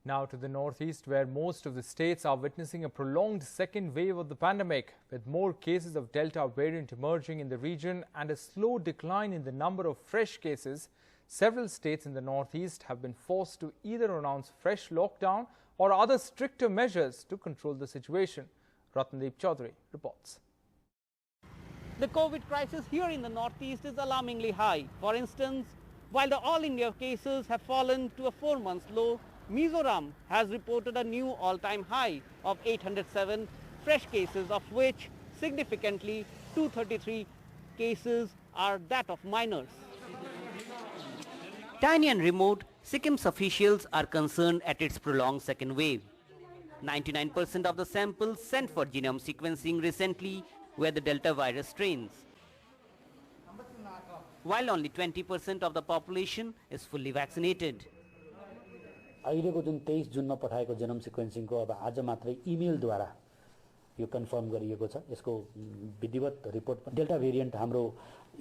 Now to the northeast, where most of the states are witnessing a prolonged second wave of the pandemic, with more cases of Delta variant emerging in the region and a slow decline in the number of fresh cases. Several states in the northeast have been forced to either announce fresh lockdown or other stricter measures to control the situation. Ratnadeep Chaudhary reports. The COVID crisis here in the northeast is alarmingly high. For instance, while the all India cases have fallen to a 4-month low, Mizoram has reported a new all-time high of 807 fresh cases, of which significantly 233 cases are that of minors. Tiny and remote, Sikkim's officials are concerned at its prolonged second wave. 99% of the samples sent for genome sequencing recently were the Delta virus strains, while only 20% of the population is fully vaccinated. अहिलेको जुन 23 जुनमा पठाएको genome सिक्वेन्सिङको अब आज मात्रै इमेलद्वारा यो confirm गरिएको छ। यसको विधिवत रिपोर्ट डेल्टा भेरिएन्ट हाम्रो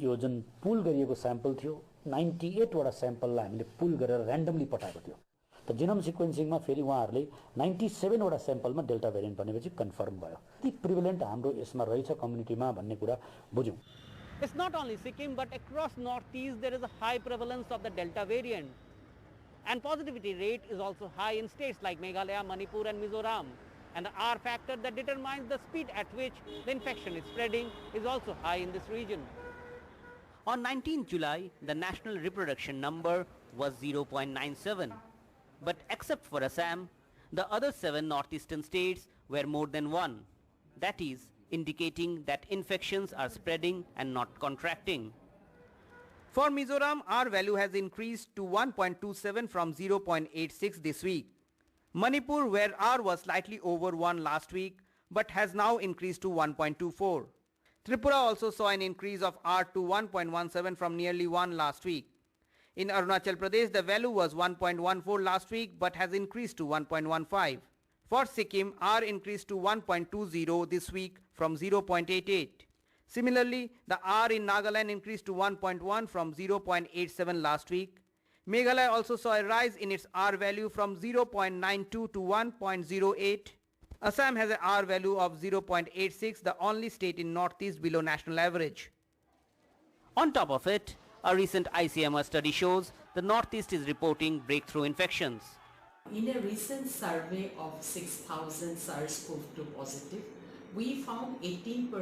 यो जुन पुल गरिएको स्याम्पल थियो 98 वटा स्याम्पललाई हामीले पुल गरेर र्यान्डमली पठाएको थियो। त जेनोम सिक्वेन्सिङमा फेरि उहाँहरूले 97 वटा स्याम्पलमा डेल्टा भेरिएन्ट भनेपछि कन्फर्म भयो। ती प्रिभलेन्ट हाम्रो यसमा रहेछ कम्युनिटीमा भन्ने कुरा बुझ्यौं। It's not only Sikkim but across northeast there is a high prevalence of the Delta variant. And positivity rate is also high in states like Meghalaya, Manipur and Mizoram. And the R factor that determines the speed at which the infection is spreading is also high in this region. On 19th July, the national reproduction number was 0.97. But except for Assam, the other 7 northeastern states were more than 1. That is, indicating that infections are spreading and not contracting. For Mizoram, R value has increased to 1.27 from 0.86 this week. Manipur, where R was slightly over 1 last week, but has now increased to 1.24. Tripura also saw an increase of R to 1.17 from nearly 1 last week. In Arunachal Pradesh, the value was 1.14 last week, but has increased to 1.15. For Sikkim, R increased to 1.20 this week from 0.88. Similarly, the R in Nagaland increased to 1.1 from 0.87 last week. Meghalaya also saw a rise in its R value from 0.92 to 1.08. Assam has an R value of 0.86, the only state in northeast below national average. On top of it, a recent ICMR study shows the northeast is reporting breakthrough infections. In a recent survey of 6,000 SARS-CoV-2 positive, we found 18%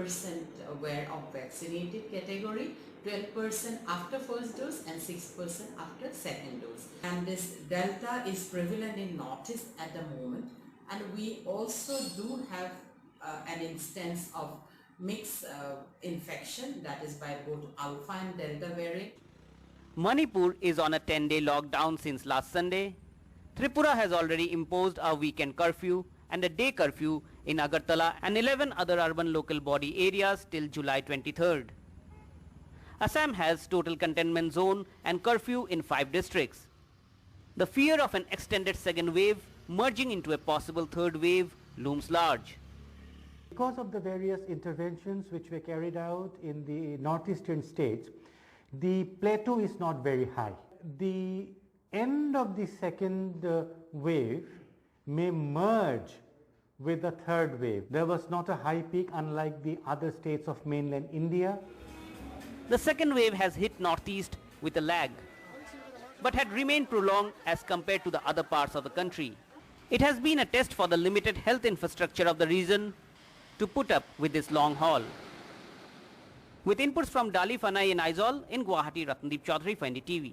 were of vaccinated category, 12% after first dose and 6% after second dose. And this Delta is prevalent in Northeast at the moment, and we also do have an instance of mixed infection, that is by both Alpha and Delta variant. Manipur is on a 10-day lockdown since last Sunday. Tripura has already imposed a weekend curfew and a day curfew in Agartala and 11 other urban local body areas till July 23rd. Assam has total containment zone and curfew in 5 districts. The fear of an extended second wave merging into a possible third wave looms large. Because of the various interventions which were carried out in the northeastern states, the plateau is not very high. The end of the second wave may merge with the third wave. There was not a high peak unlike the other states of mainland India. The second wave has hit northeast with a lag, but had remained prolonged as compared to the other parts of the country. It has been a test for the limited health infrastructure of the region to put up with this long haul. With inputs from Dali Fanai and Aizol in Guwahati, Ratnadeep Chaudhary for NDTV.